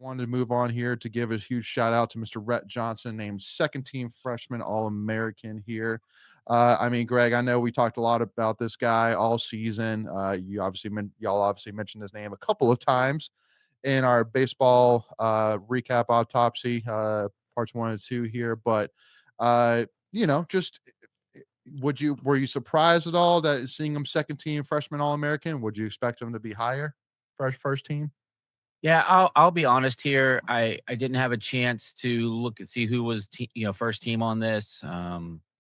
wanted to move on here to give a huge shout out to Mr. Rett Johnson, named second team freshman All American here. I mean, Greg, I know we talked a lot about this guy all season. Y'all obviously mentioned his name a couple of times in our baseball recap autopsy parts 1 and 2 here, but just were you surprised at all that seeing him second team freshman All American? Would you expect him to be higher, first team? Yeah, I'll be honest here. I didn't have a chance to look and see who was first team on this.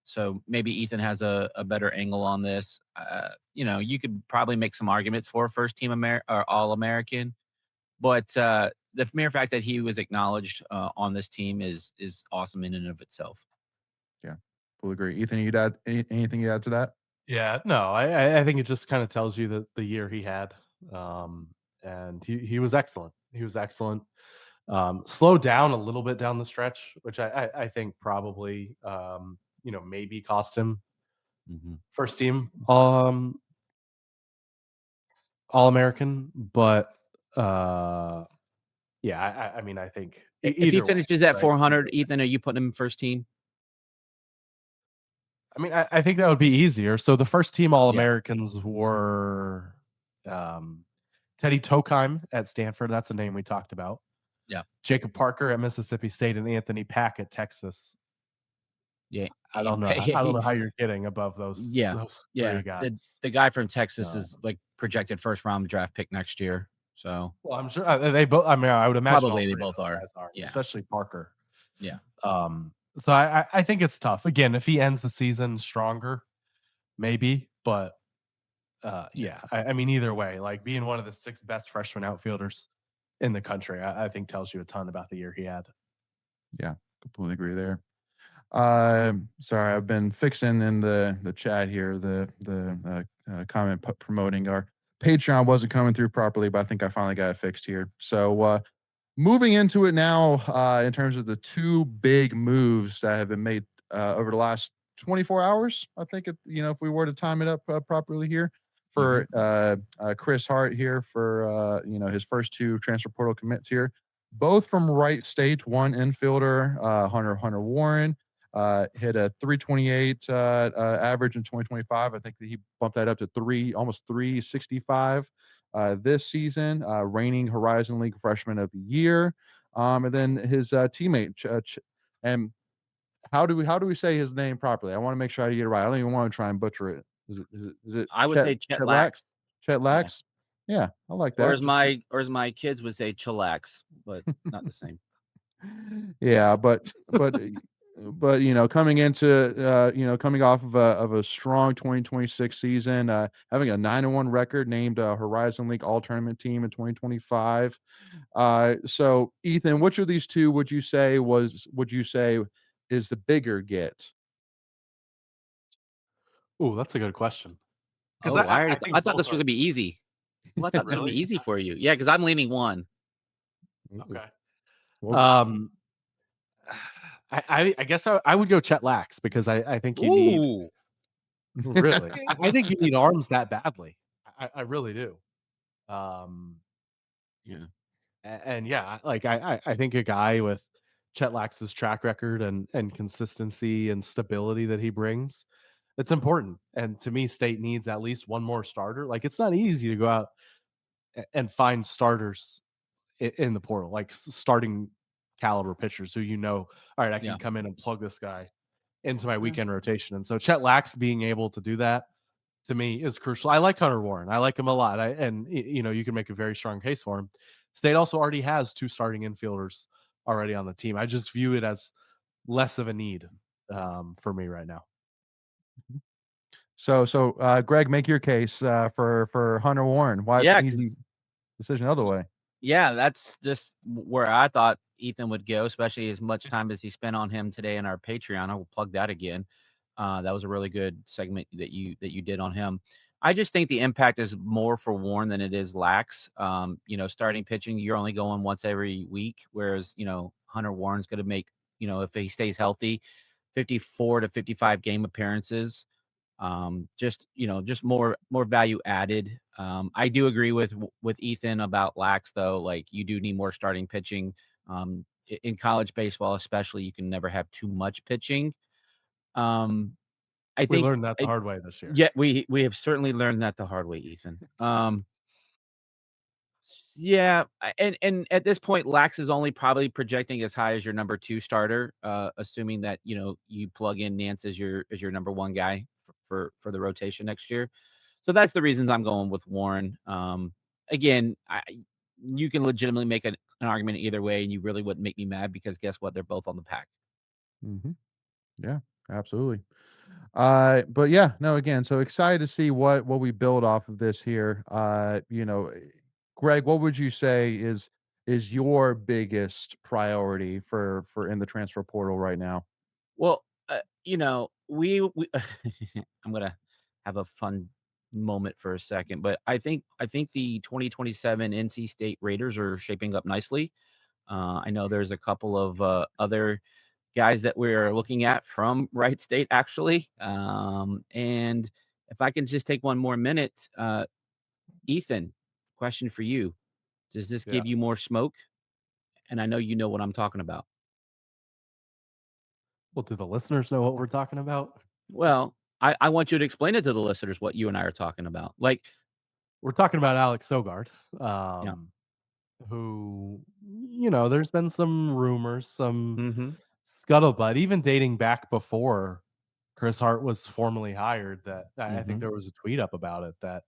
So maybe Ethan has a better angle on this. You could probably make some arguments for first team or All American, but the mere fact that he was acknowledged on this team is awesome in and of itself. Yeah, we'll agree. Ethan, you'd add anything you add to that? Yeah, no, I think it just kind of tells you that the year he had, and he was excellent. He was excellent. Slowed down a little bit down the stretch, which I think probably maybe cost him first team All American, but yeah, I mean, I think If he finishes at right? 400, Ethan, are you putting him first team? I mean, I think that would be easier. So the first team All Americans were Teddy Tokheim at Stanford. That's the name we talked about. Yeah. Jacob Parker at Mississippi State and Anthony Pack at Texas. Yeah. I don't know. I don't know how you're getting above those. Those three guys. The guy from Texas is like projected first round draft pick next year. So, well, I'm sure they both. I mean, I would imagine probably they both are. Yeah. Especially Parker. Yeah. So I think it's tough. Again, if he ends the season stronger, maybe. But I mean, either way, like being one of the 6 best freshman outfielders in the country, I think tells you a ton about the year he had. Yeah, completely agree there. Sorry, I've been fixing in the chat here the comment promoting our Patreon wasn't coming through properly, but I think I finally got it fixed here. So moving into it now, in terms of the 2 big moves that have been made over the last 24 hours, I think if we were to time it up properly here for Chris Hart here for his first 2 transfer portal commits here, both from Wright State. One infielder, Hunter Warren, hit a 328 average in 2025. I think that he bumped that up to almost 365 this season. Reigning Horizon League Freshman of the Year, and then his teammate. And how do we say his name properly? I want to make sure I get it right. I don't even want to try and butcher it. Is it? I would say Chet Lax. Chet Lax. Yeah, I like that. Or as my kids would say, chillax, but not the same. Yeah, but coming into coming off of a strong 2026 season, having a 9-1 record, named Horizon League All Tournament team in 2025. So Ethan, which of these 2 would you say is the bigger get? Oh, that's a good question. Because I thought this was gonna be easy. Well, I thought this would be easy for you. Yeah, because I'm leaning 1. Okay. I guess I would go Chet Lax, because I think you need really. I think you need arms that badly. I really do. Yeah. And yeah, like I think a guy with Chet Lax's track record and consistency and stability that he brings, it's important. And to me, State needs at least one more starter. Like, it's not easy to go out and find starters in the portal, like starting caliber pitchers who all right, I can come in and plug this guy into my weekend rotation. And so Chet Lax being able to do that, to me, is crucial. I like Hunter Warren. I like him a lot. You can make a very strong case for him. State also already has 2 starting infielders already on the team. I just view it as less of a need for me right now. So Greg, make your case for Hunter Warren. Why it's an easy decision other way. Yeah, that's just where I thought Ethan would go, especially as much time as he spent on him today in our Patreon. I will plug that again. That was a really good segment that you did on him. I just think the impact is more for Warren than it is Lax. Starting pitching, you're only going once every week, whereas Hunter Warren's going to make if he stays healthy, 54 to 55 game appearances. Just just more value added. I do agree with Ethan about Lax though. Like you do need more starting pitching. In college baseball, especially, you can never have too much pitching. I We think learned that the hard way this year. yeah, we have certainly learned that the hard way, Ethan. Yeah, and at this point, Lax is only probably projecting as high as your number 2 starter, assuming that, you plug in Nance as your number 1 guy for the rotation next year. So that's the reasons I'm going with Warren. Again, you can legitimately make an argument either way, and you really wouldn't make me mad because guess what? They're both on the pack. Hmm. Yeah, absolutely. But yeah, no, again, so excited to see what we build off of this here. Greg, what would you say is your biggest priority for in the transfer portal right now? Well, we I'm gonna have a fun moment for a second, but I think the 2027 NC State Raiders are shaping up nicely. I know there's a couple of other guys that we're looking at from Wright State, actually. And if I can just take one more minute, Ethan, question for you: does this Yeah. give you more smoke? And I know you know what I'm talking about. Well, do the listeners know what we're talking about? Well, I want you to explain it to the listeners what you and I are talking about. Like, We're talking about Alex Hoggard, yeah. who, there's been some rumors, some Mm-hmm. scuttlebutt, even dating back before Chris Hart was formally hired. That I think Mm-hmm. there was a tweet up about it that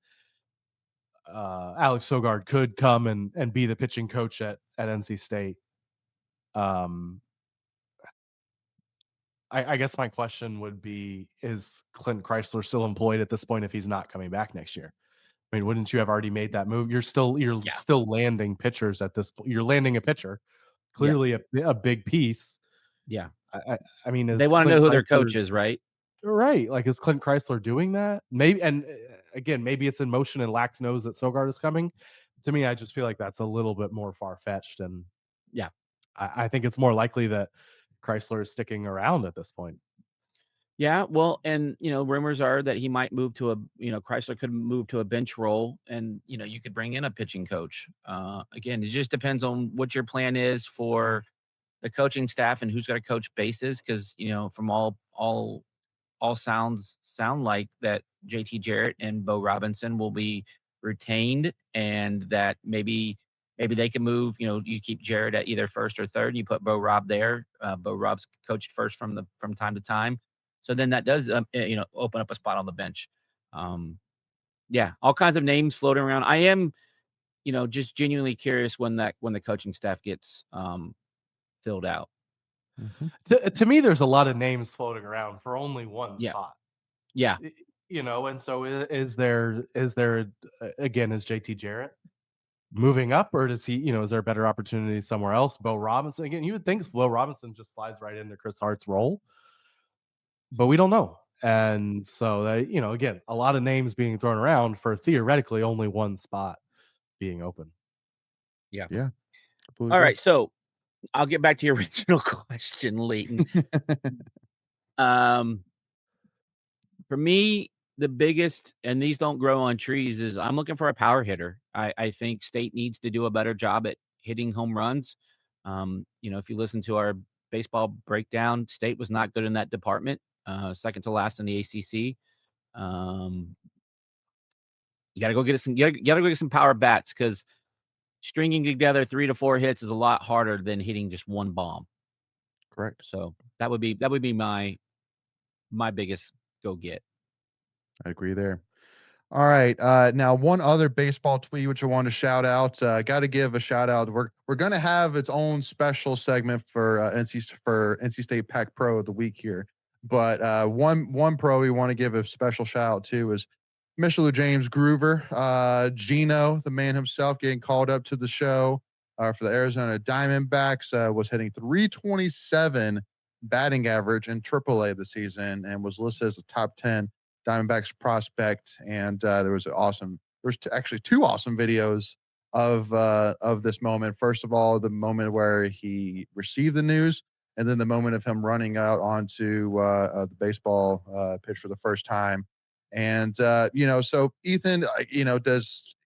Alex Hoggard could come and be the pitching coach at NC State. Um, I guess my question would be: is Clint Chrysler still employed at this point if he's not coming back next year? I mean, wouldn't you have already made that move? You're still Yeah. landing pitchers at this point. You're landing a pitcher, Yeah. clearly a big piece. Yeah. I mean, They is want to know Clint who their Chrysler coach is, right? right? Like, is Clint Chrysler doing that? Maybe, and again, maybe it's in motion, and Lax knows that Sogard is coming. To me, I just feel like that's a little bit more far fetched, and Yeah. I think it's more likely that Chrysler is sticking around at this point. Yeah, well, and rumors are that he might move to Chrysler could move to a bench role, and you could bring in a pitching coach. Again, it just depends on what your plan is for the coaching staff and who's going to coach bases, because from all sound like that JT Jarrett and Bo Robinson will be retained, and that maybe they can move. You keep Jarrett at either first or third, and you put Bo Rob there. Bo Rob's coached first from time to time, so then that does open up a spot on the bench. Yeah, all kinds of names floating around. I am just genuinely curious when the coaching staff gets filled out. Mhm. To me, there's a lot of names floating around for only one Yeah, spot. yeah, And so is there again, is JT Jarrett moving up, or does he, is there a better opportunity somewhere else? Bo Robinson, again, you would think Bo Robinson just slides right into Chris Hart's role, but we don't know. And so again, a lot of names being thrown around for theoretically only one spot being open. yeah. Yeah, completely All agree. right, so I'll get back to your original question, Layton. Um, for me, the biggest, and these don't grow on trees, is I'm looking for a power hitter. I think State needs to do a better job at hitting home runs. If you listen to our baseball breakdown, State was not good in that department, second to last in the ACC. Um, you got to go get some. You got to go get some power bats, because stringing together 3 to 4 hits is a lot harder than hitting just one bomb. Correct. So that would be my biggest go get. I agree there. All right. Now one other baseball tweet which I want to shout out. Got to give a shout out. We're gonna have its own special segment for NC State Pack Pro of the week here. But one pro we want to give a special shout out to is Mr. LuJames Groover, Gino, the man himself, getting called up to the show for the Arizona Diamondbacks. Was hitting 327 batting average in AAA this season and was listed as a top 10 Diamondbacks prospect. And there's actually two awesome videos of this moment. First of all, the moment where he received the news, and then the moment of him running out onto the baseball pitch for the first time. And so Ethan, just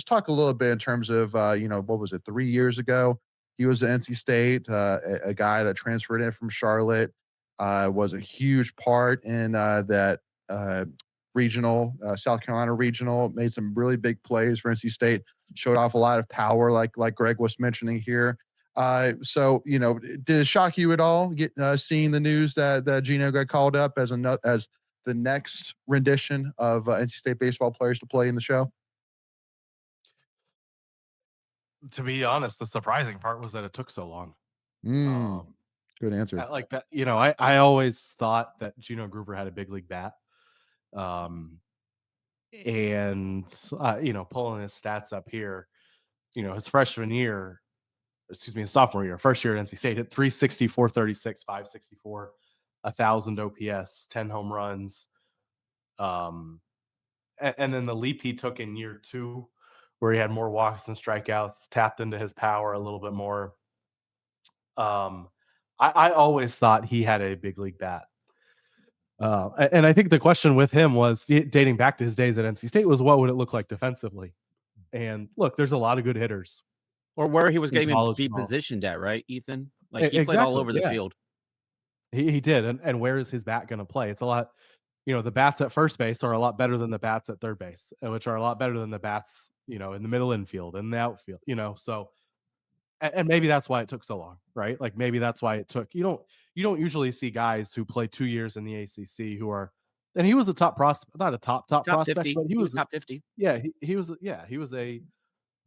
talk a little bit in terms of what was it, 3 years ago? He was at NC State, a guy that transferred in from Charlotte, was a huge part in that regional, South Carolina regional, made some really big plays for NC State, showed off a lot of power, like Greg was mentioning here. Did it shock you at all seeing the news that Gino got called up as the next rendition of NC State baseball players to play in the show? To be honest, the surprising part was that it took so long. Good answer. Like that, I always thought that Gino Groover had a big league bat. And pulling his stats up here, his freshman year, his sophomore year, first year at NC State, hit 360, 436, 564, 1,000 OPS, 10 home runs. And then the leap he took in year 2, where he had more walks than strikeouts, tapped into his power a little bit more. I always thought he had a big league bat. And I think the question with him was, dating back to his days at NC State, was what would it look like defensively? And look, there's a lot of good hitters. Or where he was going to be ball. positioned at, right, Ethan? Like he played all over the field. He did. And where is his bat going to play? It's a lot, the bats at first base are a lot better than the bats at third base, which are a lot better than the bats, in the middle infield and the outfield, so. And maybe that's why it took so long, right? Like maybe that's why it took. You don't usually see guys who play 2 years in the ACC who are, and he was a top prospect, not a top prospect, 50. but he was top 50. Yeah, he was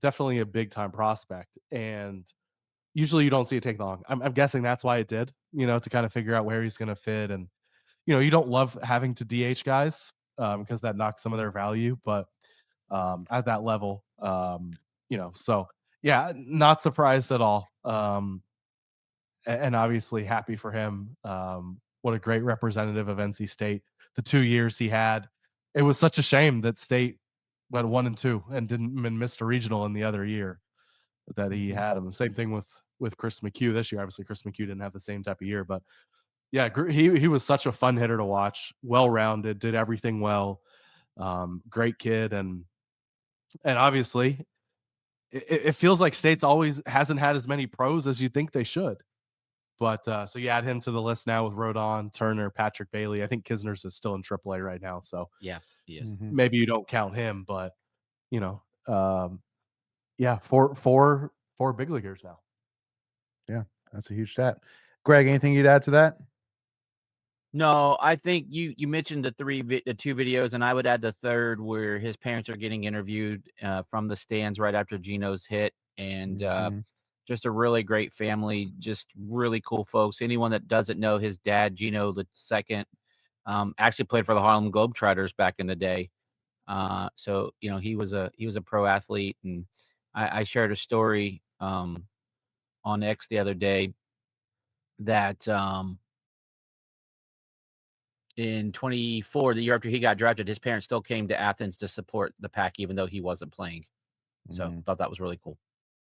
definitely a big time prospect, and usually you don't see it take long. I'm guessing that's why it did, to kind of figure out where he's going to fit, and you don't love having to DH guys because that knocks some of their value, but at that level, so. Yeah, not surprised at all. And obviously happy for him. What a great representative of NC State. The 2 years he had, it was such a shame that State went 1-2 and missed a regional in the other year that he had him. Same thing with Chris McHugh this year. Obviously, Chris McHugh didn't have the same type of year, but yeah, he was such a fun hitter to watch. Well-rounded, did everything well. Great kid, and obviously. It feels like State's always hasn't had as many pros as you think they should. But so you add him to the list now with Rodon, Turner, Patrick Bailey. I think Kisner's is still in AAA right now. So yeah, he is. Maybe you don't count him, but four big leaguers now. Yeah, that's a huge stat. Greg, anything you'd add to that? No, I think you mentioned the 2 videos, and I would add the third where his parents are getting interviewed from the stands right after Gino's hit, and just a really great family, just really cool folks. Anyone that doesn't know his dad, Gino the second, actually played for the Harlem Globetrotters back in the day. So he was a pro athlete, and I shared a story on X the other day that in 24, the year after he got drafted, his parents still came to Athens to support the Pack, even though he wasn't playing. So thought that was really cool.